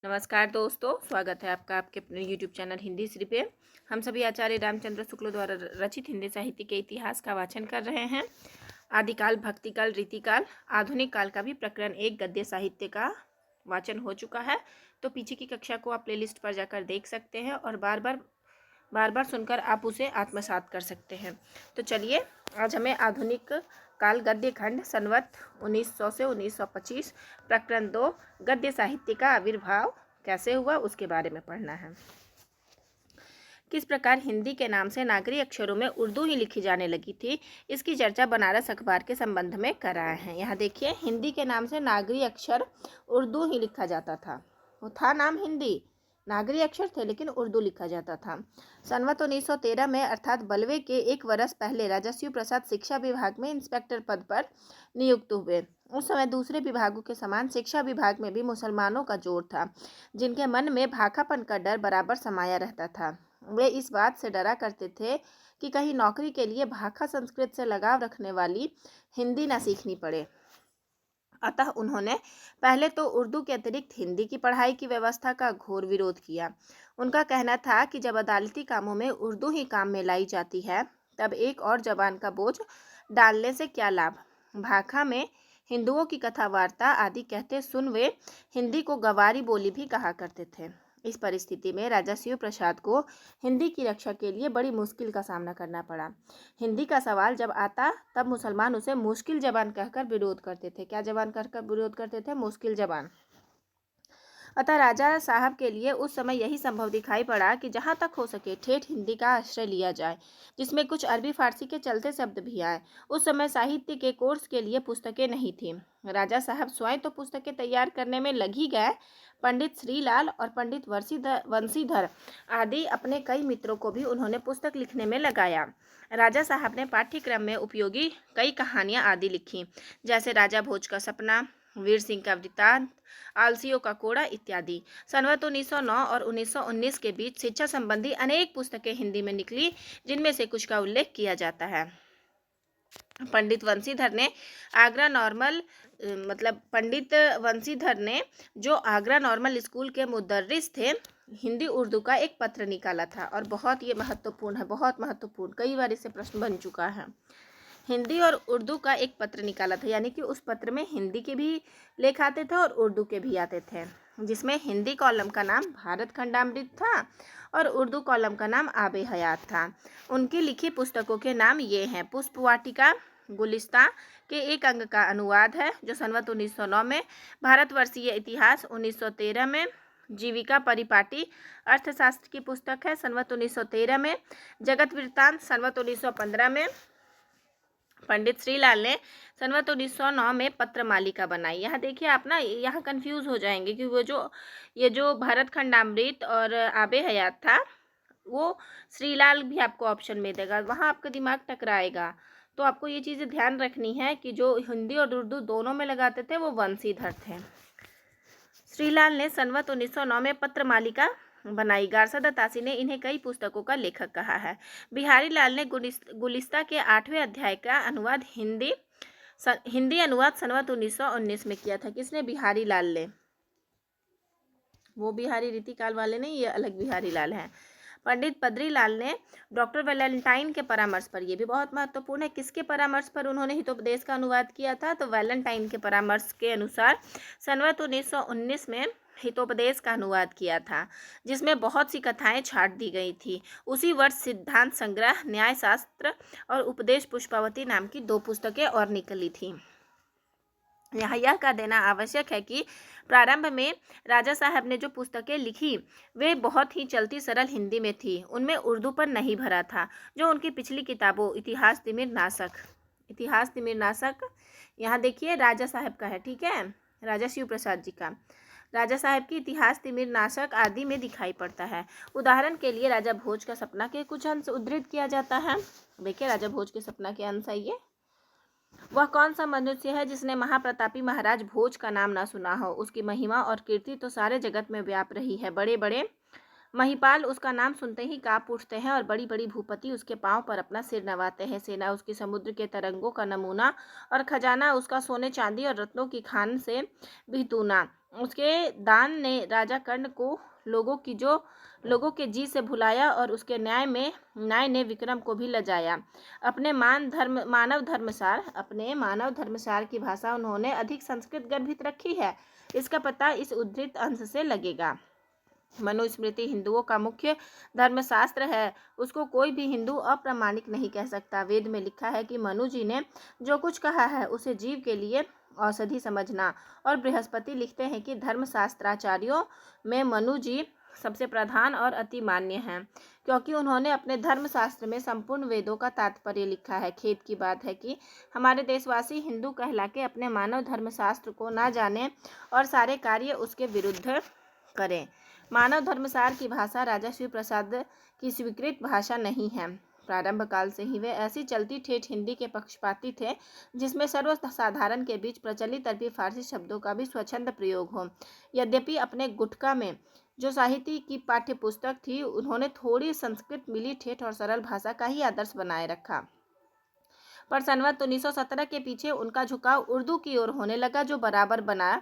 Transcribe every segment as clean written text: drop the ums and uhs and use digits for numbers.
नमस्कार दोस्तों, स्वागत है आपका आपके अपने YouTube चैनल हिंदी श्री पे। हम सभी आचार्य रामचंद्र शुक्ल द्वारा रचित हिंदी साहित्य के इतिहास का वाचन कर रहे हैं। आदिकाल, भक्तिकाल, रीतिकाल, आधुनिक काल का भी प्रकरण 1 गद्य साहित्य का वाचन हो चुका है। तो पीछे की कक्षा को आप प्लेलिस्ट पर जाकर देख सकते हैं और बार बार सुनकर आप उसे आत्मसात कर सकते हैं। तो चलिए, आज हमें आधुनिक काल गद्य खंड संवत 1900 से 1925 प्रकरण 2 गद्य साहित्य का आविर्भाव कैसे हुआ उसके बारे में पढ़ना है। किस प्रकार हिंदी के नाम से नागरी अक्षरों में उर्दू ही लिखी जाने लगी थी, इसकी चर्चा बनारस अखबार के संबंध में कराए हैं। यहाँ देखिए, हिंदी के नाम से नागरी अक्षर उर्दू ही लिखा जाता था। वो था नाम हिंदी, नागरी अक्षर थे लेकिन उर्दू लिखा जाता था। संवत 1913 में अर्थात बलवे के 1 वर्ष पहले राजस्व प्रसाद शिक्षा विभाग में इंस्पेक्टर पद पर नियुक्त हुए। उस समय दूसरे विभागों के समान शिक्षा विभाग में भी मुसलमानों का जोर था, जिनके मन में भाखापन का डर बराबर समाया रहता था। वे इस बात से डरा करते थे कि कहीं नौकरी के लिए भाखा संस्कृत से लगाव रखने वाली हिंदी न सीखनी पड़े। अतः उन्होंने पहले तो उर्दू के अतिरिक्त हिंदी की पढ़ाई की व्यवस्था का घोर विरोध किया। उनका कहना था कि जब अदालती कामों में उर्दू ही काम में लाई जाती है, तब एक और जबान का बोझ डालने से क्या लाभ। भाखा में हिंदुओं की कथा वार्ता आदि कहते सुन वे हिंदी को गवारी बोली भी कहा करते थे। इस परिस्थिति में राजा शिव प्रसाद को हिंदी की रक्षा के लिए बड़ी मुश्किल का सामना करना पड़ा। हिंदी का सवाल जब आता तब मुसलमान उसे मुश्किल जबान कहकर विरोध करते थे। क्या जबान कहकर विरोध करते थे? मुश्किल जबान। अतः राजा साहब के लिए उस समय यही संभव दिखाई पड़ा कि जहाँ तक हो सके ठेठ हिंदी का आश्रय लिया जाए, जिसमें कुछ अरबी फारसी के चलते शब्द भी आए। उस समय साहित्य के कोर्स के लिए पुस्तकें नहीं थीं। राजा साहब स्वयं तो पुस्तकें तैयार करने में लग ही गए, पंडित श्रीलाल और पंडित वंशीधर आदि अपने कई मित्रों को भी उन्होंने पुस्तक लिखने में लगाया। राजा साहब ने पाठ्यक्रम में उपयोगी कई कहानियाँ आदि लिखी, जैसे राजा भोज का सपना, वीर सिंह का वृत्तांत, आलसियों का कोड़ा इत्यादि। संवत 1909 और 1919 के बीच शिक्षा संबंधी अनेक पुस्तकें हिंदी में निकली, जिनमें से कुछ का उल्लेख किया जाता है। पंडित वंशीधर ने जो आगरा नॉर्मल स्कूल के मुदर्रिस थे, हिंदी उर्दू का एक पत्र निकाला था और बहुत ये महत्वपूर्ण है, बहुत महत्वपूर्ण, कई बार इससे प्रश्न बन चुका है। हिंदी और उर्दू का एक पत्र निकाला था, यानी कि उस पत्र में हिंदी के भी लेख आते थे और उर्दू के भी आते थे, जिसमें हिंदी कॉलम का नाम भारत खंडामृत था और उर्दू कॉलम का नाम आबे हयात था। उनकी लिखी पुस्तकों के नाम ये हैं: पुष्पवाटिका गुलिस्तां के एक अंग का अनुवाद है जो संवत 1909 में, भारतवर्षीय इतिहास 1913 में, जीविका परिपाटी अर्थशास्त्र की पुस्तक है संवत 1913 में, जगत वृत्तांत संवत 1915 में, पंडित श्रीलाल ने संवत 1909 में पत्र मालिका बनाई। यहाँ देखिए, आप ना यहाँ कंफ्यूज हो जाएंगे कि वो ये जो भारत खंडामृत और आबे हयात था, वो श्रीलाल भी आपको ऑप्शन में देगा, वहाँ आपका दिमाग टकराएगा। तो आपको ये चीज़ें ध्यान रखनी है कि जो हिंदी और उर्दू दोनों में लगाते थे वो वंशीधर थे। श्रीलाल ने संवत 1909 में पत्र मालिका बनाई। गारसादा तासी ने इन्हें कई पुस्तकों का लेखक कहा है। बिहारी लाल ने गुलिस्ता के 8वें अध्याय का अनुवाद हिंदी अनुवाद संवत 1919 में किया था। किसने? बिहारी लाल ने। वो बिहारी रीतिकाल वाले नहीं, ये अलग बिहारी लाल हैं। पंडित बद्रीलाल ने डॉक्टर वैलेंटाइन के परामर्श पर, ये भी बहुत महत्वपूर्ण है, किसके परामर्श पर उन्होंने हितोपदेश का अनुवाद किया था? तो वैलेंटाइन के परामर्श के अनुसार संवत 1919 में हितोपदेश का अनुवाद किया था, जिसमें बहुत सी कथाएं छाट दी गई थी। उसी वर्ष सिद्धांत संग्रह, न्याय शास्त्र और उपदेश पुष्पावती नाम की 2 पुस्तकें और निकली थी। यहाँ यह कह देना आवश्यक है कि प्रारंभ में राजा साहब ने जो पुस्तकें लिखी वे बहुत ही चलती सरल हिंदी में थी, उनमें उर्दू पर नहीं भरा था। जो उनकी पिछली किताबों इतिहास तिमिर नाशक यहाँ देखिए राजा साहब का है, ठीक है, राजा शिव प्रसाद जी का, राजा साहब की इतिहास तिमिर नाशक आदि में दिखाई पड़ता है। उदाहरण के लिए राजा भोज का सपना के कुछ अंश उद्धृत किया जाता है। देखिए, राजा भोज के सपना के अंश है ये। वह कौन सा मनुष्य है जिसने महाप्रतापी महाराज भोज का नाम ना सुना हो? उसकी महिमा और कीर्ति तो सारे जगत में व्याप रही है। बड़े बड़े महिपाल उसका नाम सुनते ही काँप उठते हैं और बड़ी बड़ी भूपति उसके पांव पर अपना सिर नवाते हैं। सेना उसकी समुद्र के तरंगों का नमूना और खजाना उसका सोने चांदी और रत्नों की खान से भी दूना। उसके दान ने राजा कर्ण को लोगों के जी से भुलाया और उसके न्याय ने विक्रम को भी लजाया। अपने मानव धर्मसार की भाषा उन्होंने अधिक संस्कृत गर्भित रखी है। इसका पता इस उद्धृत अंश से लगेगा। मनुस्मृति हिंदुओं का मुख्य धर्मशास्त्र है। उसको कोई भी हिंदू अप्रामाणिक नहीं कह सकता। वेद में लिखा है कि मनु जी ने जो कुछ कहा है उसे जीव के लिए औषधि समझना। और बृहस्पति लिखते हैं कि धर्मशास्त्राचार्यों में मनु जी सबसे प्रधान और अति मान्य हैं, क्योंकि उन्होंने अपने धर्मशास्त्र में संपूर्ण वेदों का तात्पर्य लिखा है। खेद की बात है कि हमारे देशवासी हिंदू कहला के अपने मानव धर्मशास्त्र को ना जाने और सारे कार्य उसके विरुद्ध करें। मानव धर्मसार की भाषा राजा शिव प्रसाद की स्वीकृत भाषा नहीं है। प्रारंभ काल से ही वे ऐसी चलती ठेठ हिंदी के पक्षपाती थे जिसमें सर्वसाधारण के बीच प्रचलित अरबी फारसी शब्दों का भी स्वच्छंद प्रयोग हो। यद्यपि अपने गुटका में जो साहित्य की पाठ्य पुस्तक थी, उन्होंने थोड़ी संस्कृत मिली ठेठ और सरल भाषा का ही आदर्श बनाए रखा। पर सनवत 1917 के पीछे उनका झुकाव उर्दू की ओर होने लगा, जो बराबर बना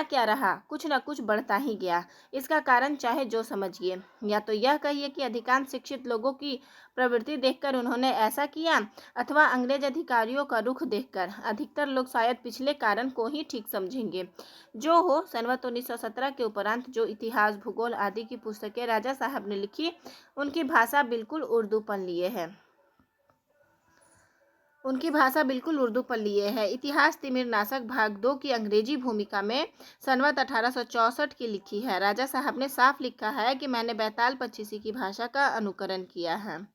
क्या रहा, कुछ न कुछ बढ़ता ही गया। इसका कारण चाहे जो समझिए, या तो यह कहिए कि अधिकांश शिक्षित लोगों की प्रवृत्ति देखकर उन्होंने ऐसा किया, अथवा अंग्रेज अधिकारियों का रुख देखकर। अधिकतर लोग शायद पिछले कारण को ही ठीक समझेंगे। जो हो, सनवत 1917 के उपरांत जो इतिहास, भूगोल आदि की पुस्तकें राजा साहब ने लिखी, उनकी भाषा बिल्कुल उर्दू पर लिए है। इतिहास तिमिरनाशक भाग 2 की अंग्रेजी भूमिका में सनवत 1864 की लिखी है। राजा साहब ने साफ लिखा है कि मैंने बैताल पच्चीसी की भाषा का अनुकरण किया है।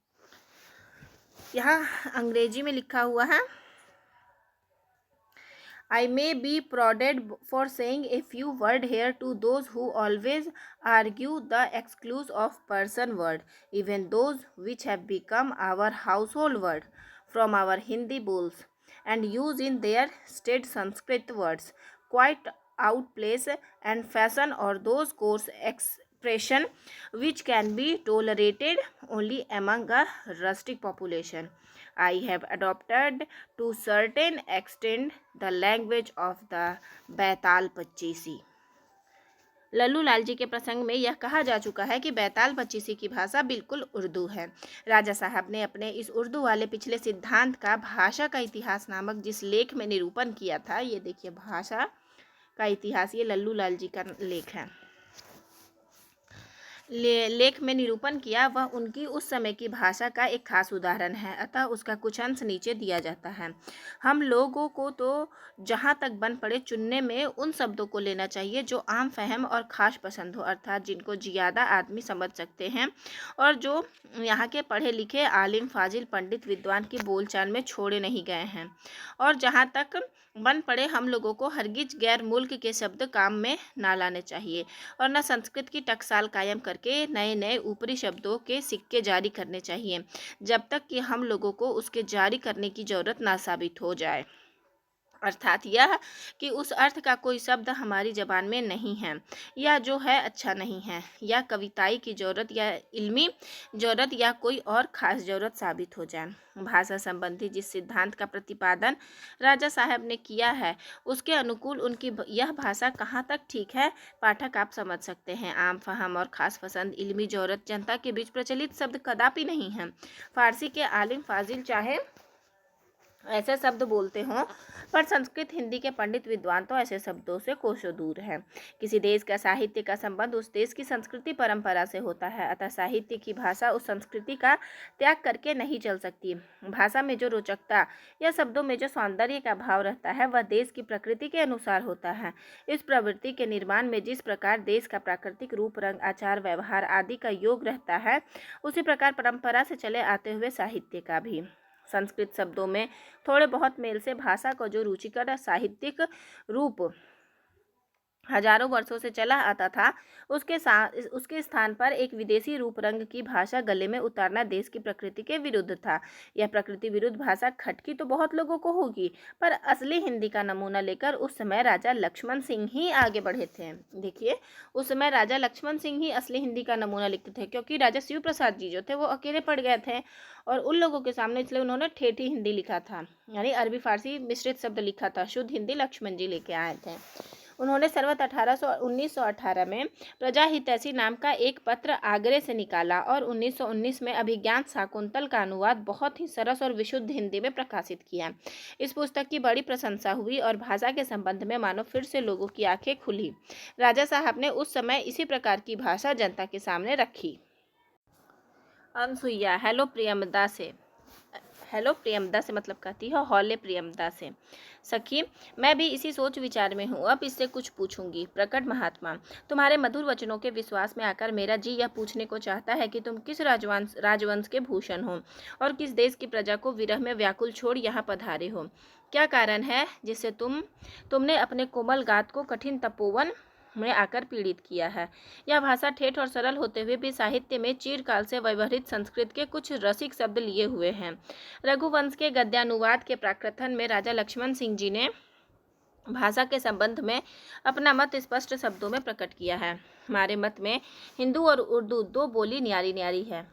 यहाँ अंग्रेजी में लिखा हुआ है, I may be prodded for saying a few words here to those who always argue the excuse of person word, even those which have become our household word from our Hindi bowls and use in their stead Sanskrit words quite out place and fashion, or those coarse expression which can be tolerated only among a rustic population. I have adopted to certain extent the language of the बैताल पच्चीसी। लल्लू लाल जी के प्रसंग में यह कहा जा चुका है कि बैताल पच्चीसी की भाषा बिल्कुल उर्दू है। राजा साहब ने अपने इस उर्दू वाले पिछले सिद्धांत का भाषा का इतिहास नामक जिस लेख में निरूपण किया था, ये देखिए भाषा का इतिहास, ये लल्लू लाल जी का लेख है। लेख में निरूपण किया, वह उनकी उस समय की भाषा का एक खास उदाहरण है। अतः उसका कुछ अंश नीचे दिया जाता है। हम लोगों को तो जहाँ तक बन पड़े चुनने में उन शब्दों को लेना चाहिए जो आम फहम और खास पसंद हो, अर्थात जिनको ज़्यादा आदमी समझ सकते हैं और जो यहाँ के पढ़े लिखे आलिम फाजिल पंडित विद्वान की बोलचाल में छोड़े नहीं गए हैं। और जहाँ तक बन पड़े हम लोगों को हरगिज गैर मुल्क के शब्द काम में ना लाने चाहिए और न संस्कृत की टकसाल कायम करके नए नए ऊपरी शब्दों के सिक्के जारी करने चाहिए, जब तक कि हम लोगों को उसके जारी करने की ज़रूरत ना साबित हो जाए। अर्थात यह कि उस अर्थ का कोई शब्द हमारी ज़बान में नहीं है, या जो है अच्छा नहीं है, या कविताई की ज़रूरत या इल्मी ज़रूरत या कोई और ख़ास ज़रूरत साबित हो जाए। भाषा संबंधी जिस सिद्धांत का प्रतिपादन राजा साहब ने किया है, उसके अनुकूल उनकी यह भाषा कहाँ तक ठीक है, पाठक आप समझ सकते हैं। आम फहम और ख़ास पसंद, इल्मी ज़रूरत जनता के बीच प्रचलित शब्द कदापि नहीं हैं। फारसी के आलिम फाजिल चाहे ऐसे शब्द बोलते हों, पर संस्कृत हिंदी के पंडित विद्वान तो ऐसे शब्दों से कोसों दूर हैं। किसी देश का साहित्य का संबंध उस देश की संस्कृति परंपरा से होता है, अतः साहित्य की भाषा उस संस्कृति का त्याग करके नहीं चल सकती। भाषा में जो रोचकता या शब्दों में जो सौंदर्य का भाव रहता है, वह देश की प्रकृति के अनुसार होता है। इस प्रवृत्ति के निर्माण में जिस प्रकार देश का प्राकृतिक रूप, रंग, आचार, व्यवहार आदि का योग रहता है, उसी प्रकार परंपरा से चले आते हुए साहित्य का भी। संस्कृत शब्दों में थोड़े बहुत मेल से भाषा का जो रुचिकर साहित्यिक रूप हजारों वर्षों से चला आता था, उसके स्थान पर एक विदेशी रूप रंग की भाषा गले में उतारना देश की प्रकृति के विरुद्ध था। यह प्रकृति विरुद्ध भाषा खटकी तो बहुत लोगों को होगी, पर असली हिंदी का नमूना लेकर उस समय राजा लक्ष्मण सिंह ही आगे बढ़े थे। देखिए, उस समय राजा लक्ष्मण सिंह ही असली हिंदी का नमूना लिखते थे, क्योंकि राजा शिव प्रसाद जी जो थे वो अकेले पड़ गए थे और उन लोगों के सामने, इसलिए उन्होंने ठेठी हिंदी लिखा था, यानी अरबी फारसी मिश्रित शब्द लिखा था। शुद्ध हिंदी लक्ष्मण जी लेके आए थे। उन्होंने सर्वत 1918 में प्रजाहितैषी नाम का एक पत्र आगरे से निकाला और 1919 में अभिज्ञान शाकुंतल का अनुवाद बहुत ही सरस और विशुद्ध हिंदी में प्रकाशित किया। इस पुस्तक की बड़ी प्रशंसा हुई और भाषा के संबंध में मानो फिर से लोगों की आंखें खुली। राजा साहब ने उस समय इसी प्रकार की भाषा जनता के सामने रखी। अनसुईया हेलो प्रियमदा से मतलब कहती है हौले प्रियमदा से, सखी मैं भी इसी सोच विचार में हूँ, अब इससे कुछ पूछूंगी। प्रकट महात्मा, तुम्हारे मधुर वचनों के विश्वास में आकर मेरा जी यह पूछने को चाहता है कि तुम किस राजवंश के भूषण हो और किस देश की प्रजा को विरह में व्याकुल छोड़ यहाँ पधारे हो। क्या कारण है जिससे तुमने अपने कोमल गात को कठिन तपोवन में आकर पीड़ित किया है। यह भाषा ठेठ और सरल होते हुए भी साहित्य में चिरकाल से व्यवहृत संस्कृत के कुछ रसिक शब्द लिए हुए हैं। रघुवंश के गद्यानुवाद के प्राकथन में राजा लक्ष्मण सिंह जी ने भाषा के संबंध में अपना मत स्पष्ट शब्दों में प्रकट किया है। हमारे मत में हिंदू और उर्दू दो बोली न्यारी न्यारी है,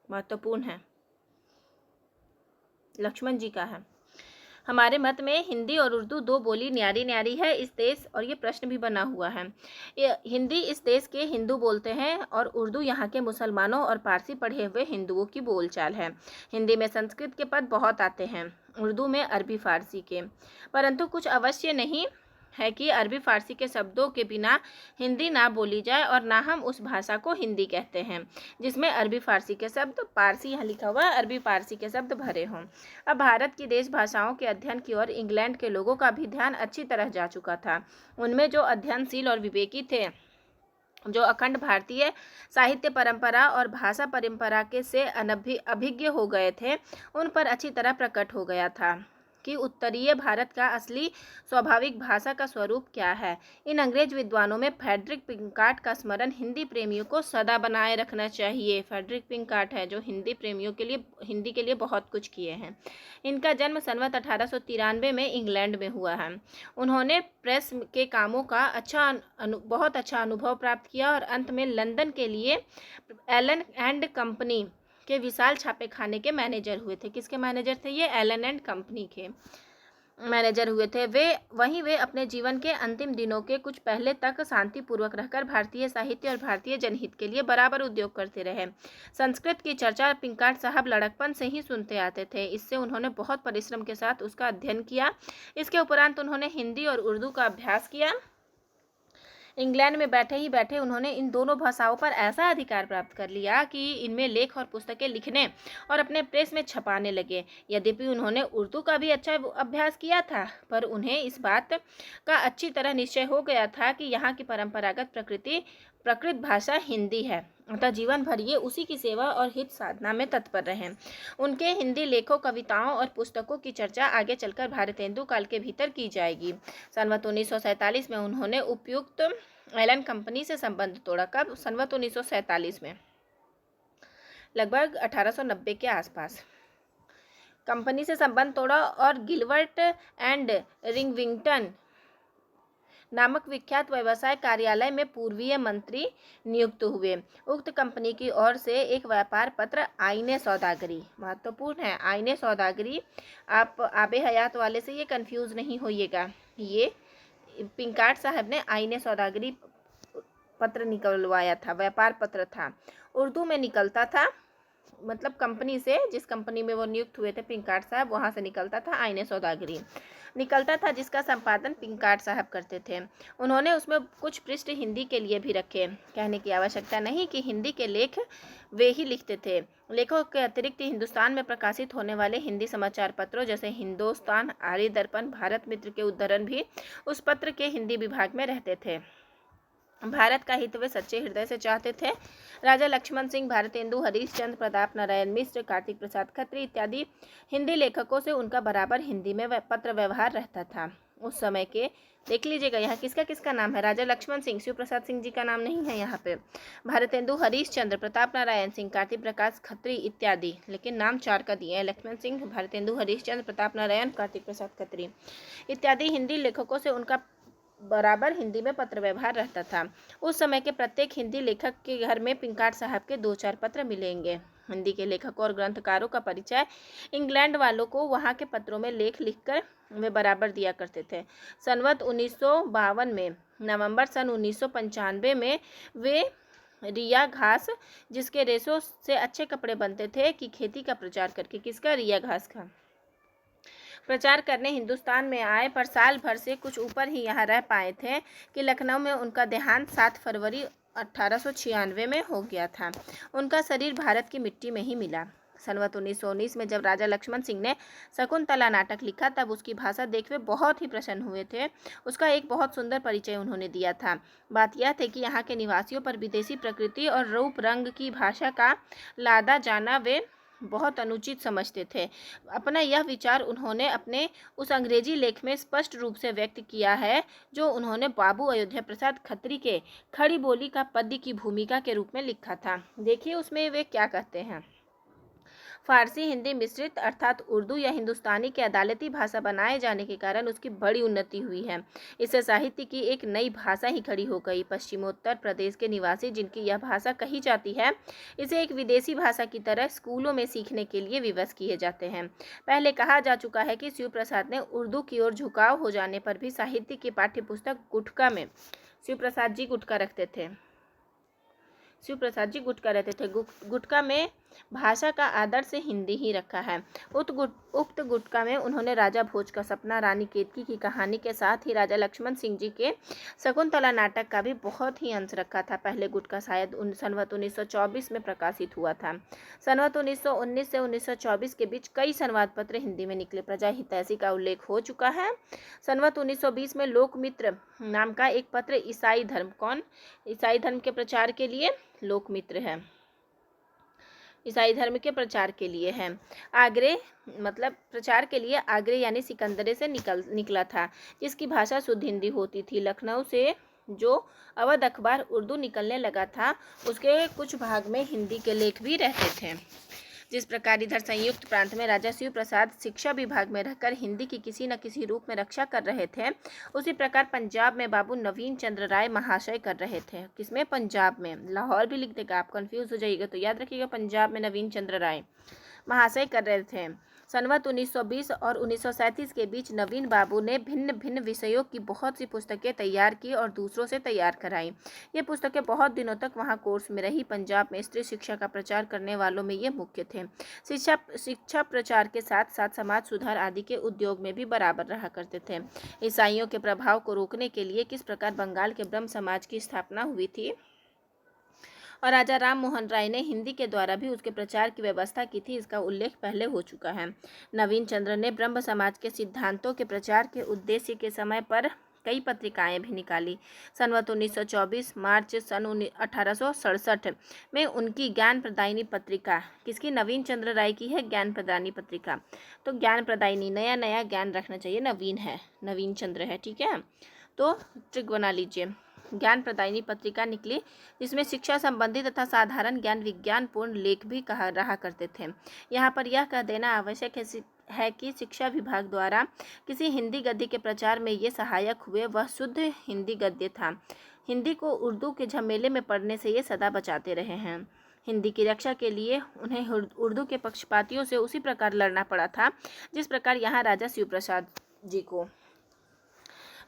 महत्वपूर्ण है। लक्ष्मण जी का है, हमारे मत में हिंदी और उर्दू दो बोली न्यारी न्यारी है इस देश, और ये प्रश्न भी बना हुआ है। हिंदी इस देश के हिंदू बोलते हैं और उर्दू यहाँ के मुसलमानों और पारसी पढ़े हुए हिंदुओं की बोलचाल है। हिंदी में संस्कृत के पद बहुत आते हैं, उर्दू में अरबी फारसी के, परंतु कुछ अवश्य नहीं है कि अरबी फारसी के शब्दों के बिना हिंदी ना बोली जाए और ना हम उस भाषा को हिंदी कहते हैं जिसमें अरबी फारसी के शब्द, पारसी यहाँ लिखा हुआ अरबी फारसी के शब्द भरे हों। अब भारत की देश भाषाओं के अध्ययन की ओर इंग्लैंड के लोगों का भी ध्यान अच्छी तरह जा चुका था। उनमें जो अध्ययनशील और विवेकी थे, जो अखंड भारतीय साहित्य परंपरा और भाषा परंपरा के से अभिज्ञ हो गए थे, उन पर अच्छी तरह प्रकट हो गया था कि उत्तरीय भारत का असली स्वाभाविक भाषा का स्वरूप क्या है। इन अंग्रेज विद्वानों में फ्रेडरिक पिंकार्ट का स्मरण हिंदी प्रेमियों को सदा बनाए रखना चाहिए। फ्रेडरिक पिंकार्ट है जो हिंदी प्रेमियों के लिए, हिंदी के लिए बहुत कुछ किए हैं। इनका जन्म संवत 1893 में इंग्लैंड में हुआ है। उन्होंने प्रेस के कामों का बहुत अच्छा अनुभव प्राप्त किया और अंत में लंदन के लिए एलन एंड कंपनी के विशाल छापेखाने के मैनेजर हुए थे। किसके मैनेजर थे ये? एलन एंड कंपनी के मैनेजर हुए थे। वे अपने जीवन के अंतिम दिनों के कुछ पहले तक शांतिपूर्वक रहकर भारतीय साहित्य और भारतीय जनहित के लिए बराबर उद्योग करते रहे। संस्कृत की चर्चा पिंकार्ट साहब लड़कपन से ही सुनते आते थे, इससे उन्होंने बहुत परिश्रम के साथ उसका अध्ययन किया। इसके उपरांत उन्होंने हिंदी और उर्दू का अभ्यास किया। इंग्लैंड में बैठे ही बैठे उन्होंने इन दोनों भाषाओं पर ऐसा अधिकार प्राप्त कर लिया कि इनमें लेख और पुस्तकें लिखने और अपने प्रेस में छपाने लगे। यद्यपि उन्होंने उर्दू का भी अच्छा अभ्यास किया था, पर उन्हें इस बात का अच्छी तरह निश्चय हो गया था कि यहाँ की परंपरागत प्रकृत भाषा हिंदी है, अतः जीवन भर ये उसी की सेवा और हित साधना में तत्पर रहे। उनके हिंदी लेखों, कविताओं और पुस्तकों की चर्चा आगे चलकर भारतेंदु काल के भीतर की जाएगी। संवत 1947 में उन्होंने उपयुक्त एलन कंपनी से संबंध तोड़ा। कब? संवत 1947 में, लगभग 1890 के आसपास कंपनी से संबंध तोड़ा और गिलबर्ट एंड रिंगविंगटन नामक विख्यात व्यवसाय कार्यालय में पूर्वीय मंत्री नियुक्त हुए। उक्त कंपनी की ओर से एक व्यापार पत्र आईने सौदागरी, महत्वपूर्ण है आईने सौदागरी, आप आबे हयात वाले से ये कंफ्यूज नहीं होइएगा। ये पिंकार्ट साहब ने आईने सौदागरी पत्र निकलवाया था, व्यापार पत्र था, उर्दू में निकलता था, मतलब कंपनी से, जिस कंपनी में वो नियुक्त हुए थे पिंकार्ट साहब, वहाँ से निकलता था आईने सौदागरी निकलता था, जिसका संपादन पिंकार्ट साहब करते थे। उन्होंने उसमें कुछ पृष्ठ हिंदी के लिए भी रखे। कहने की आवश्यकता नहीं कि हिंदी के लेख वे ही लिखते थे। लेखों के अतिरिक्त हिंदुस्तान में प्रकाशित होने वाले हिंदी समाचार पत्रों जैसे हिंदुस्तान, आर्य दर्पण, भारत मित्र के उद्धरण भी उस पत्र के हिंदी विभाग में रहते थे। भारत का हित वे सच्चे हृदय से चाहते थे। राजा लक्ष्मण सिंह, भारतेंदु हरीशचंद्र, प्रताप नारायण मिश्र, कार्तिक प्रसाद खत्री इत्यादि हिंदी लेखकों से उनका बराबर हिंदी में पत्र व्यवहार रहता था। उस समय के देख लीजिएगा यहाँ किसका किसका नाम है। राजा लक्ष्मण सिंह, शिव प्रसाद सिंह जी का नाम नहीं है यहाँ पे। भारतेंदु हरीशचंद्र, प्रताप नारायण सिंह, कार्तिक प्रकाश खत्री इत्यादि, लेकिन नाम 4 का दिए हैं। लक्ष्मण सिंह, भारतेंदु हरीशचंद्र, प्रताप नारायण, कार्तिक प्रसाद खत्री इत्यादि हिंदी लेखकों से उनका बराबर हिंदी में पत्र व्यवहार रहता था। उस समय के प्रत्येक हिंदी लेखक के घर में पिंकार्ट साहब के 2-4 पत्र मिलेंगे। हिंदी के लेखकों और ग्रंथकारों का परिचय इंग्लैंड वालों को वहाँ के पत्रों में लेख लिखकर वे बराबर दिया करते थे। संवत 1952 में नवंबर सन 1995 में वे रिया घास, जिसके रेशों से अच्छे कपड़े बनते थे, की खेती का प्रचार करके, किसका, रिया घास का प्रचार करने हिंदुस्तान में आए, पर साल भर से कुछ ऊपर ही यहाँ रह पाए थे कि लखनऊ में उनका देहांत 7 फरवरी 1896 में हो गया था। उनका शरीर भारत की मिट्टी में ही मिला। संवत 1919 में जब राजा लक्ष्मण सिंह ने शकुंतला नाटक लिखा, तब उसकी भाषा देख वे बहुत ही प्रसन्न हुए थे। उसका एक बहुत सुंदर परिचय उन्होंने दिया था। बात यह थी कि यहाँ के निवासियों पर विदेशी प्रकृति और रूप रंग की भाषा का लादा जाना वे बहुत अनुचित समझते थे। अपना यह विचार उन्होंने अपने उस अंग्रेजी लेख में स्पष्ट रूप से व्यक्त किया है, जो उन्होंने बाबू अयोध्या प्रसाद खत्री के खड़ी बोली का पद्य की भूमिका के रूप में लिखा था। देखिए उसमें वे क्या कहते हैं। फारसी हिंदी मिश्रित अर्थात उर्दू या हिंदुस्तानी के अदालती भाषा बनाए जाने के कारण उसकी बड़ी उन्नति हुई है। इससे साहित्य की एक नई भाषा ही खड़ी हो गई। पश्चिमोत्तर प्रदेश के निवासी जिनकी यह भाषा कही जाती है, इसे एक विदेशी भाषा की तरह स्कूलों में सीखने के लिए विवश किए जाते हैं। पहले कहा जा चुका है कि शिव प्रसाद ने उर्दू की ओर झुकाव हो जाने पर भी साहित्य की पाठ्य पुस्तक गुटका में, शिव प्रसाद जी गुटका रखते थे, शिव प्रसाद जी गुटका रहते थे, गुटका में भाषा का आदर से हिंदी ही रखा है। उक्त गुटका में उन्होंने राजा भोज का सपना, रानी केतकी की कहानी के साथ ही राजा लक्ष्मण सिंह जी के शकुंतला नाटक का भी बहुत ही अंश रखा था। पहले गुटका शायद संवत 1924 में प्रकाशित हुआ था। संवत 1919 से 1924 के बीच कई संवाद पत्र हिंदी में निकले। प्रजा हितैषी का उल्लेख हो चुका है। संवत 1920 में लोकमित्र नाम का एक पत्र ईसाई धर्म के प्रचार के लिए, लोकमित्र है, ईसाई धर्म के प्रचार के लिए है। आगरे मतलब प्रचार के लिए आगरे यानी सिकंदरे से निकला था, जिसकी भाषा शुद्ध हिंदी होती थी। लखनऊ से जो अवध अखबार उर्दू निकलने लगा था, उसके कुछ भाग में हिंदी के लेख भी रहते थे। जिस प्रकार इधर संयुक्त प्रांत में राजा शिव प्रसाद शिक्षा विभाग में रहकर हिंदी की किसी न किसी रूप में रक्षा कर रहे थे, उसी प्रकार पंजाब में बाबू नवीन चंद्र राय महाशय कर रहे थे। किसमें, पंजाब में। लाहौर भी लिख देगा, आप कंफ्यूज हो जाइएगा तो याद रखिएगा पंजाब में नवीन चंद्र राय महाशय कर रहे थे। संवत 1920 और 1937 के बीच नवीन बाबू ने भिन्न भिन्न विषयों की बहुत सी पुस्तकें तैयार की और दूसरों से तैयार कराई। ये पुस्तकें बहुत दिनों तक वहाँ कोर्स में रही। पंजाब में स्त्री शिक्षा का प्रचार करने वालों में ये मुख्य थे। शिक्षा प्रचार के साथ साथ समाज सुधार आदि के उद्योग में भी बराबर रहा करते थे। ईसाइयों के प्रभाव को रोकने के लिए किस प्रकार बंगाल के ब्रह्म समाज की स्थापना हुई थी और राजा राम मोहन राय ने हिंदी के द्वारा भी उसके प्रचार की व्यवस्था की थी, इसका उल्लेख पहले हो चुका है। नवीन चंद्र ने ब्रह्म समाज के सिद्धांतों के प्रचार के उद्देश्य के समय पर कई पत्रिकाएं भी निकाली। संवत 1924 मार्च सन 1867 में उनकी ज्ञान प्रदायिनी पत्रिका, किसकी, नवीन चंद्र राय की है ज्ञान प्रदायिनी पत्रिका। तो ज्ञान प्रदायिनी, नया नया ज्ञान रखना चाहिए, नवीन है, नवीन चंद्र है, ठीक है, तो ट्रिक बना लीजिए। ज्ञान प्रदायिनी पत्रिका निकली, जिसमें शिक्षा संबंधी तथा साधारण ज्ञान विज्ञानपूर्ण लेख भी कहा रहा करते थे। यहाँ पर यह कह देना आवश्यक है कि शिक्षा विभाग द्वारा किसी हिंदी गद्य के प्रचार में ये सहायक हुए, वह शुद्ध हिंदी गद्य था। हिंदी को उर्दू के झमेले में पढ़ने से ये सदा बचाते रहे हैं। हिंदी की रक्षा के लिए उन्हें उर्दू के पक्षपातियों से उसी प्रकार लड़ना पड़ा था जिस प्रकार यहाँ राजा शिव प्रसाद जी को।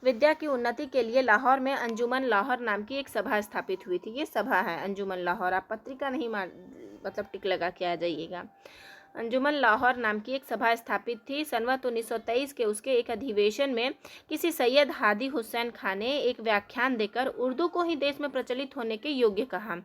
विद्या की उन्नति के लिए लाहौर में अंजुमन लाहौर नाम की एक सभा स्थापित हुई थी। ये सभा है अंजुमन लाहौर, आप पत्रिका नहीं मतलब टिक लगा के आ जाइएगा। अंजुमन लाहौर नाम की एक सभा स्थापित थी। संवत 1923 के उसके एक अधिवेशन में किसी सैयद हादी हुसैन खान ने एक व्याख्यान देकर उर्दू को ही देश में प्रचलित होने के योग्य कहा।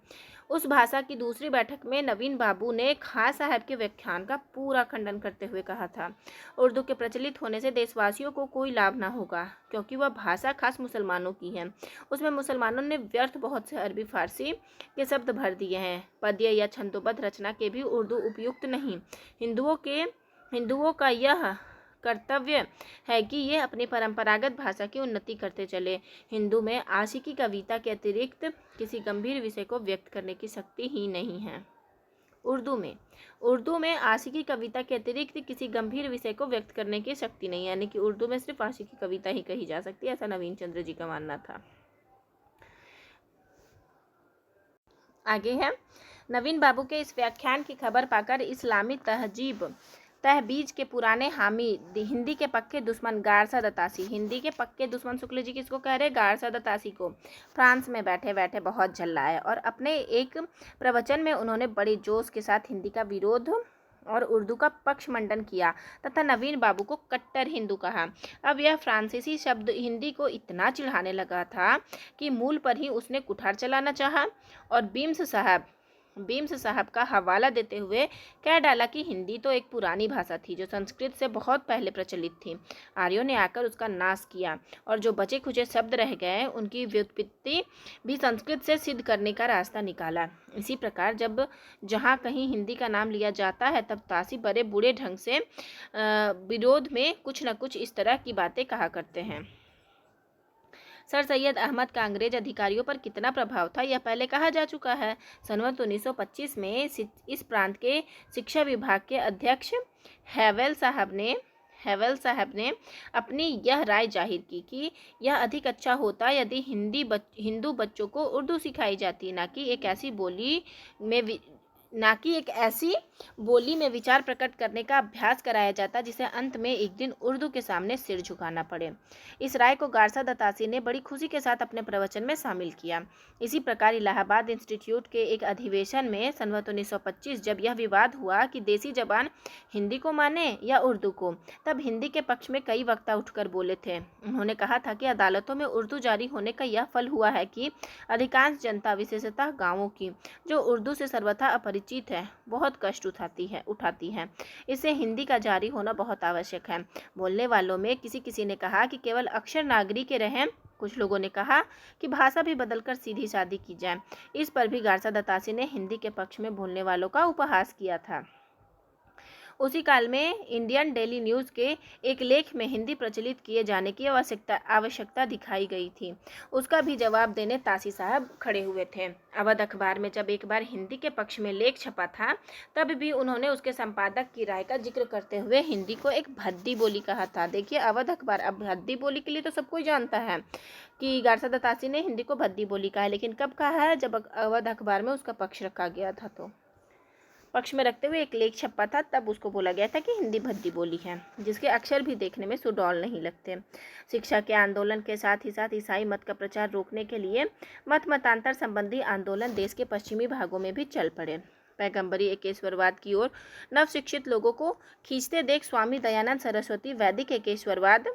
उस भाषा की दूसरी बैठक में नवीन बाबू ने खां साहब के व्याख्यान का पूरा खंडन करते हुए कहा था, उर्दू के प्रचलित होने से देशवासियों को कोई लाभ ना होगा, क्योंकि वह भाषा खास मुसलमानों की है। उसमें मुसलमानों ने व्यर्थ बहुत से अरबी फारसी के शब्द भर दिए हैं। पद्य या छंदोबद्ध रचना के भी उर्दू उपयुक्त नहीं। हिंदुओं का यह कर्तव्य है कि ये अपनी परंपरागत भाषा की उन्नति करते चले। हिंदू में आशिकी कविता के अतिरिक्त किसी गंभीर विषय को व्यक्त करने की शक्ति ही नहीं है। उर्दू में आशिकी कविता के अतिरिक्त किसी गंभीर विषय को व्यक्त करने की शक्ति नहीं, यानी कि उर्दू में सिर्फ आशिकी कविता ही कही जा सकती है, ऐसा नवीन चंद्र जी का मानना था। आगे है, नवीन बाबू के इस व्याख्यान की खबर पाकर इस्लामी तहजीब तहबीज के पुराने हामी, हिंदी के पक्के दुश्मन गारसा दतासी। हिंदी के पक्के दुश्मन शुक्ल जी किसको कह रहे? गारसा दतासी को। फ्रांस में बैठे बैठे बहुत झल्लाए और अपने एक प्रवचन में उन्होंने बड़े जोश के साथ हिंदी का विरोध और उर्दू का पक्ष मंडन किया तथा नवीन बाबू को कट्टर हिंदू कहा। अब यह फ्रांसीसी शब्द हिंदी को इतना चिढ़ाने लगा था कि मूल पर ही उसने कुठार चलाना चाहा और बीम्स साहब का हवाला देते हुए कह डाला कि हिंदी तो एक पुरानी भाषा थी जो संस्कृत से बहुत पहले प्रचलित थी। आर्यों ने आकर उसका नाश किया और जो बचे खुचे शब्द रह गए उनकी व्युत्पत्ति भी संस्कृत से सिद्ध करने का रास्ता निकाला। इसी प्रकार जब जहाँ कहीं हिंदी का नाम लिया जाता है तब तासी बड़े बुरे ढंग से विरोध में कुछ न कुछ इस तरह की बातें कहा करते हैं। सर सैयद अहमद का अंग्रेज अधिकारियों पर कितना प्रभाव था यह पहले कहा जा चुका है। सन 1925 में इस प्रांत के शिक्षा विभाग के अध्यक्ष हैवेल साहब ने अपनी यह राय जाहिर की कि यह अधिक अच्छा होता यदि हिंदू बच्चों को उर्दू सिखाई जाती, ना कि एक ऐसी बोली में विचार प्रकट करने का अभ्यास कराया जाता जिसे अंत में एक दिन उर्दू के सामने सिर झुकाना पड़े। इस राय को गारसा दतासी ने बड़ी खुशी के साथ अपने प्रवचन में शामिल किया। इसी प्रकार इलाहाबाद इंस्टीट्यूट के एक अधिवेशन में सन 1925 जब यह विवाद हुआ कि देसी जबान हिंदी को माने या उर्दू को, तब हिंदी के पक्ष में कई वक्ता उठकर बोले थे। उन्होंने कहा था कि अदालतों में उर्दू जारी होने का यह फल हुआ है कि अधिकांश जनता, विशेषतः गाँवों की, जो उर्दू से सर्वथा अपरिचित है, बहुत कष्ट उठाती है। इससे हिंदी का जारी होना बहुत आवश्यक है। बोलने वालों में किसी ने कहा कि केवल अक्षर नागरी के रहें, कुछ लोगों ने कहा कि भाषा भी बदलकर सीधी सादी की जाए। इस पर भी गारसा दतासी ने हिंदी के पक्ष में बोलने वालों का उपहास किया था। उसी काल में इंडियन डेली न्यूज़ के एक लेख में हिंदी प्रचलित किए जाने की आवश्यकता दिखाई गई थी। उसका भी जवाब देने तासी साहब खड़े हुए थे। अवध अखबार में जब एक बार हिंदी के पक्ष में लेख छपा था तब भी उन्होंने उसके संपादक की राय का जिक्र करते हुए हिंदी को एक भद्दी बोली कहा था। देखिए, अवध अखबार, अब भद्दी बोली के लिए तो सब कोई जानता है कि गारसा दतासी ने हिंदी को भद्दी बोली कहा है, लेकिन कब कहा है? जब अवध अखबार में उसका पक्ष रखा गया था, तो पक्ष में रखते हुए एक लेख छपा था, तब उसको बोला गया था कि हिंदी भद्दी बोली है, जिसके अक्षर भी देखने में सुडौल नहीं लगते। शिक्षा के आंदोलन के साथ ही साथ ईसाई मत का प्रचार रोकने के लिए मतांतर संबंधी आंदोलन देश के पश्चिमी भागों में भी चल पड़े। पैगंबरी एकेश्वरवाद की ओर नवशिक्षित लोगों को खींचते देख स्वामी दयानंद सरस्वती वैदिक एकेश्वरवाद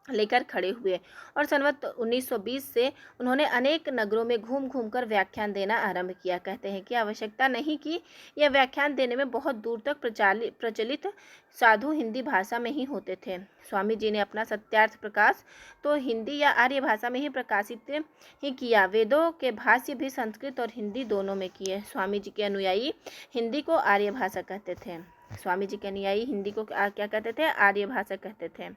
लेकर खड़े हुए और सन 1920 से उन्होंने अनेक नगरों में घूम कर व्याख्यान देना आरंभ किया। कहते हैं कि आवश्यकता नहीं कि यह व्याख्यान देने में बहुत दूर तक प्रचलित साधु हिंदी भाषा में ही होते थे। स्वामी जी ने अपना सत्यार्थ प्रकाश तो हिंदी या आर्य भाषा में ही प्रकाशित ही किया। वेदों के भाष्य भी संस्कृत और हिंदी दोनों में किए। स्वामी जी के अनुयायी हिंदी को आर्य भाषा कहते थे। स्वामी जी के अनुयायी हिंदी को क्या कहते थे? आर्य भाषा कहते थे।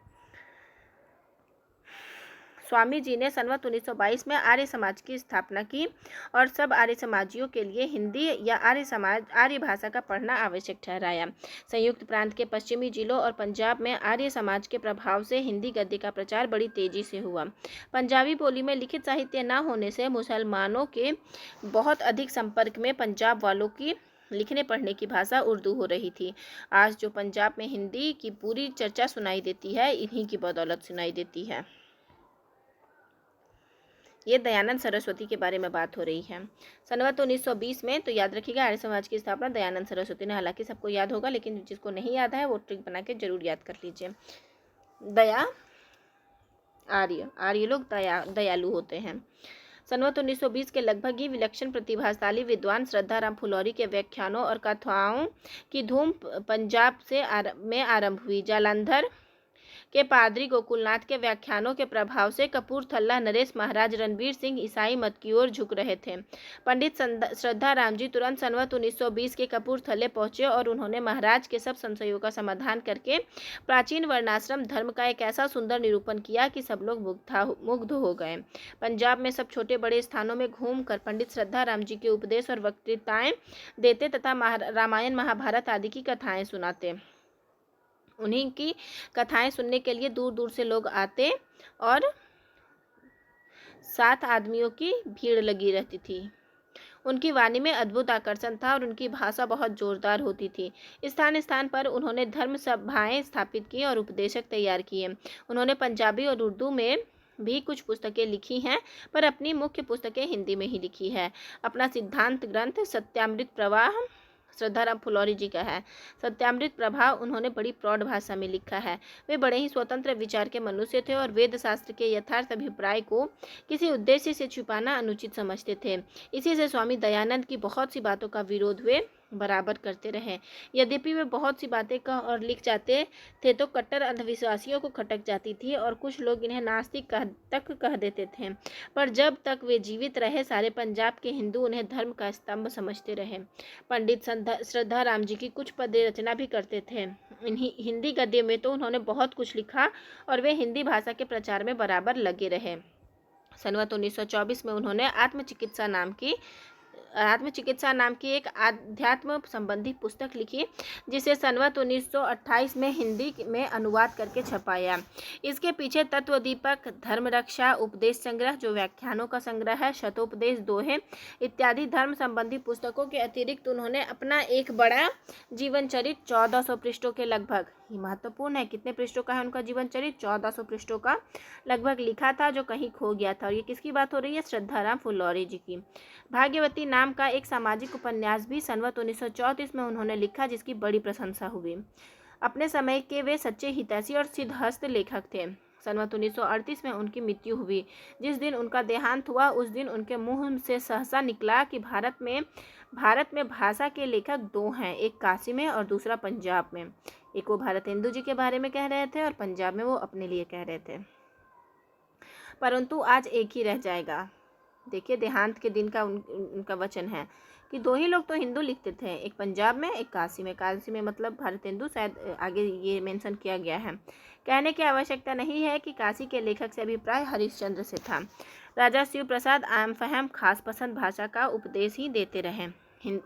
स्वामी जी ने सन 1922 में आर्य समाज की स्थापना की और सब आर्य समाजियों के लिए हिंदी या आर्य भाषा का पढ़ना आवश्यक ठहराया। संयुक्त प्रांत के पश्चिमी जिलों और पंजाब में आर्य समाज के प्रभाव से हिंदी गद्य का प्रचार बड़ी तेजी से हुआ। पंजाबी बोली में लिखित साहित्य न होने से मुसलमानों के बहुत अधिक संपर्क में पंजाब वालों की लिखने पढ़ने की भाषा उर्दू हो रही थी। आज जो पंजाब में हिंदी की पूरी चर्चा सुनाई देती है, इन्हीं की बदौलत सुनाई देती है। ये दयानंद सरस्वती के बारे में बात हो रही है। सन 1920 में, तो याद रखिएगा, आर्य समाज की स्थापना दयानंद सरस्वती ने। हालांकि सबको याद होगा, लेकिन जिसको नहीं याद है वो ट्रिक बना के जरूर याद कर लीजिए। आर्य लोग दयालु होते हैं। सन 1920 के लगभग ही विलक्षण प्रतिभाशाली विद्वान श्रद्धाराम फुलौरी के व्याख्यानों और कथाओं की धूम पंजाब में आरंभ हुई। जालंधर के पादरी गोकुलनाथ के व्याख्यानों के प्रभाव से कपूरथला नरेश महाराज रणबीर सिंह ईसाई मत की ओर झुक रहे थे। पंडित श्रद्धाराम जी तुरंत सन 1920 के कपूरथले पहुंचे और उन्होंने महाराज के सब संशयों का समाधान करके प्राचीन वर्णाश्रम धर्म का एक ऐसा सुंदर निरूपण किया कि सब लोग मुग्ध हो गए। पंजाब में सब छोटे बड़े स्थानों में घूमकर पंडित श्रद्धाराम जी के उपदेश और वक्तृताएं देते तथा रामायण महाभारत आदि की कथाएं सुनाते। उन्हीं की कथाएं सुनने के लिए दूर दूर से लोग आते और 7 आदमियों की भीड़ लगी रहती थी। उनकी वाणी में अद्भुत आकर्षण था और उनकी भाषा बहुत जोरदार होती थी। स्थान स्थान पर उन्होंने धर्म सभाएं स्थापित की और उपदेशक तैयार किए। उन्होंने पंजाबी और उर्दू में भी कुछ पुस्तकें लिखी हैं, पर अपनी मुख्य पुस्तकें हिंदी में ही लिखी है। अपना सिद्धांत ग्रंथ सत्यामृत प्रवाह श्रद्धाराम फुलौरी जी का है। सत्यामृत प्रभाव उन्होंने बड़ी प्रौढ़ भाषा में लिखा है। वे बड़े ही स्वतंत्र विचार के मनुष्य थे और वेद शास्त्र के यथार्थ अभिप्राय को किसी उद्देश्य से छुपाना अनुचित समझते थे। इसी से स्वामी दयानंद की बहुत सी बातों का विरोध वे बराबर करते रहे। यद्यपि वे बहुत सी बातें कह और लिख जाते थे तो कट्टर अंधविश्वासियों को खटक जाती थी और कुछ लोग इन्हें नास्तिक तक कह देते थे। पर जब तक वे जीवित रहे सारे पंजाब के हिंदू उन्हें धर्म का स्तंभ समझते रहे। पंडित श्रद्धाराम जी की कुछ पद्य रचना भी करते थे। इन्हीं हिंदी गद्य में तो उन्होंने बहुत कुछ लिखा और वे हिंदी भाषा के प्रचार में बराबर लगे रहे। सनवत 1924 में उन्होंने आत्मचिकित्सा नाम की एक आध्यात्म संबंधी पुस्तक लिखी, जिसे सनवत 1928 में हिंदी में अनुवाद करके छपाया। इसके पीछे तत्वदीपक, धर्म रक्षा, उपदेश संग्रह जो व्याख्यानों का संग्रह है, शतोपदेश दोहे इत्यादि धर्म संबंधी पुस्तकों के अतिरिक्त उन्होंने अपना एक बड़ा जीवन चरित्र 1400 पृष्ठों के लगभग, ये महत्वपूर्ण है, कितने पृष्ठों का है उनका जीवन चरित्र, 1400 पृष्ठों का लगभग लिखा था, जो कहीं खो गया था। और ये किसकी बात हो रही है? श्रद्धाराम फुलौरी जी की। भाग्यवती नाम का एक सामाजिक उपन्यास भी सनवत 1934 में उन्होंने लिखा, जिसकी बड़ी प्रशंसा हुई। अपने समय के वे सच्चे हितैषी और सिद्धहस्त लेखक थे। सनवत 1938 में उनकी मृत्यु हुई। जिस दिन उनका देहांत हुआ उस दिन उनके मुंह से सहसा निकला कि भारत में भाषा के लेखक दो हैं, एक काशी में और दूसरा पंजाब में। एक वो भारतेंदु जी के बारे में कह रहे थे और पंजाब में वो अपने लिए कह रहे थे, परंतु आज एक ही रह जाएगा। देखिए, देहांत के दिन का उनका वचन है कि दो ही लोग तो हिंदू लिखते थे, एक पंजाब में एक काशी में। काशी में मतलब भारतेंदु, शायद आगे ये मेंशन किया गया है। कहने की आवश्यकता नहीं है कि काशी के लेखक से अभिप्राय हरिश्चंद्र से था। राजा शिव प्रसाद आम फहम खास पसंद भाषा का उपदेश ही देते रहे।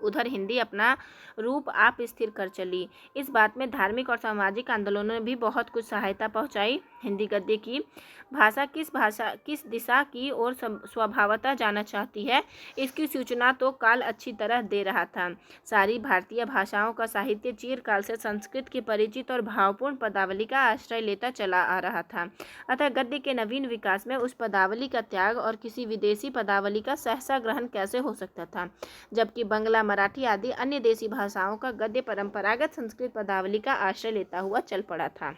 उधर हिंदी अपना रूप आप स्थिर कर चली। इस बात में धार्मिक और सामाजिक आंदोलनों ने भी बहुत कुछ सहायता पहुंचाई। हिंदी गद्य की भाषा किस दिशा की ओर स्वभावतः जाना चाहती है, इसकी सूचना तो काल अच्छी तरह दे रहा था। सारी भारतीय भाषाओं का साहित्य चिरकाल से संस्कृत की परिचित और भावपूर्ण पदावली का आश्रय लेता चला आ रहा था। अतः गद्य के नवीन विकास में उस पदावली का त्याग और किसी विदेशी पदावली का सहसा ग्रहण कैसे हो सकता था, जबकि बंगला, मराठी आदि अन्य देशी भाषाओं का गद्य परंपरागत संस्कृत पदावली का आश्रय लेता हुआ चल पड़ा था।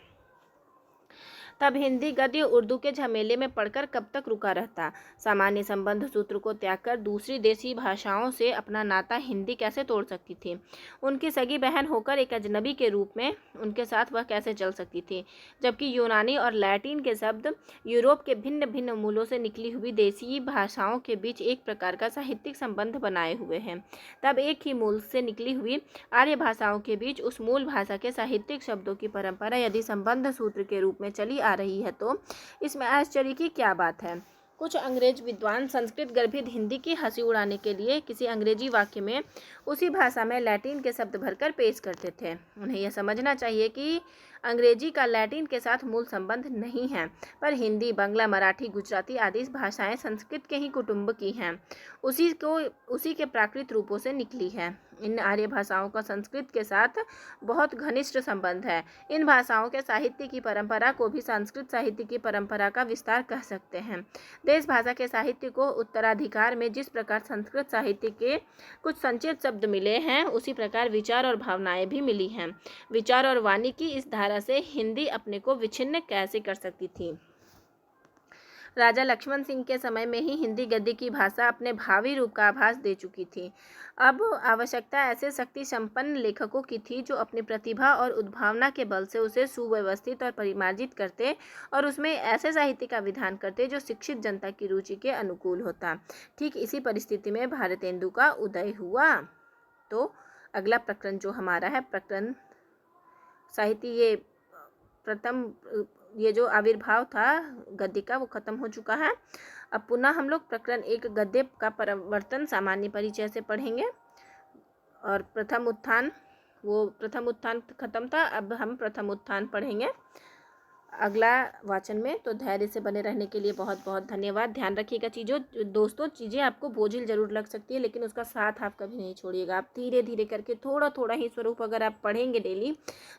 तब हिंदी गद्य उर्दू के झमेले में पड़कर कब तक रुका रहता? सामान्य संबंध सूत्र को त्याग कर दूसरी देशी भाषाओं से अपना नाता हिंदी कैसे तोड़ सकती थी? उनकी सगी बहन होकर एक अजनबी के रूप में उनके साथ वह कैसे चल सकती थी, जबकि यूनानी और लैटिन के शब्द यूरोप के भिन्न भिन्न मूलों से निकली हुई देशी भाषाओं के बीच एक प्रकार का साहित्यिक संबंध बनाए हुए हैं। तब एक ही मूल से निकली हुई आर्य भाषाओं के बीच उस मूल भाषा के साहित्यिक शब्दों की परंपरा यदि संबंध सूत्र के रूप में चली आ रही है तो इसमें आश्चर्य की क्या बात है? कुछ अंग्रेज विद्वान संस्कृत गर्भित हिंदी की हंसी उड़ाने के लिए किसी अंग्रेजी वाक्य में उसी भाषा में लैटिन के शब्द भरकर पेश करते थे। उन्हें यह समझना चाहिए कि अंग्रेजी का लैटिन के साथ मूल संबंध नहीं है, पर हिंदी, बंगला, मराठी, गुजराती आदि भाषाएं संस्कृत के ही कुटुंब की हैं, उसी के प्राकृत रूपों से निकली है। इन आर्य भाषाओं का संस्कृत के साथ बहुत घनिष्ठ संबंध है। इन भाषाओं के साहित्य की परंपरा को भी संस्कृत साहित्य की परंपरा का विस्तार कह सकते हैं। देश भाषा के साहित्य को उत्तराधिकार में जिस प्रकार संस्कृत साहित्य के कुछ संचित शब्द मिले हैं, उसी प्रकार विचार और भावनाएं भी मिली हैं। विचार और वाणी की इस धारा से हिंदी अपने को विच्छिन्न कैसे कर सकती थी? राजा लक्ष्मण सिंह के समय में ही हिंदी गद्य की भाषा अपने भावी रूप का आभास दे चुकी थी। अब आवश्यकता ऐसे शक्ति संपन्न लेखकों की थी जो अपनी प्रतिभा और उद्भावना के बल से उसे सुव्यवस्थित और परिमार्जित करते और उसमें ऐसे साहित्य का विधान करते जो शिक्षित जनता की रुचि के अनुकूल होता। ठीक इसी परिस्थिति में भारतेंदु का उदय हुआ। तो अगला प्रकरण जो हमारा है, प्रकरण साहित्य, ये प्रथम ये जो आविर्भाव था गद्य का वो खत्म हो चुका है। अब पुनः हम लोग प्रकरण 1 गद्य का परिवर्तन सामान्य परिचय से पढ़ेंगे। और प्रथम उत्थान खत्म था, अब हम प्रथम उत्थान पढ़ेंगे। अगला वाचन में। तो धैर्य से बने रहने के लिए बहुत बहुत धन्यवाद। ध्यान रखिएगा दोस्तों, चीज़ें आपको बोझिल जरूर लग सकती है, लेकिन उसका साथ आप कभी नहीं छोड़िएगा। आप धीरे धीरे करके थोड़ा थोड़ा ही स्वरूप अगर आप पढ़ेंगे डेली,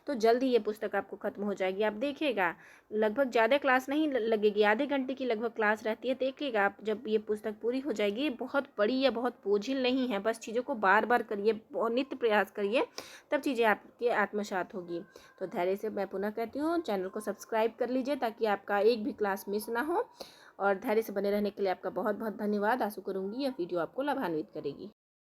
तो जल्द ही ये पुस्तक आपको खत्म हो जाएगी। आप देखिएगा, लगभग ज़्यादा क्लास नहीं लगेगी, आधे घंटे की लगभग क्लास रहती है। देखिएगा आप, जब ये पुस्तक पूरी हो जाएगी, बहुत बड़ी या बहुत बोझिल नहीं है। बस चीज़ों को बार बार करिए, नित्य प्रयास करिए, तब चीज़ें आपके आत्मसात होगी। तो धैर्य से मैं पुनः कहती हूँ, चैनल को सब्सक्राइब कर लीजिए ताकि आपका एक भी क्लास मिस ना हो। और धैर्य से बने रहने के लिए आपका बहुत बहुत धन्यवाद। आशा करूँगी यह वीडियो आपको लाभान्वित करेगी।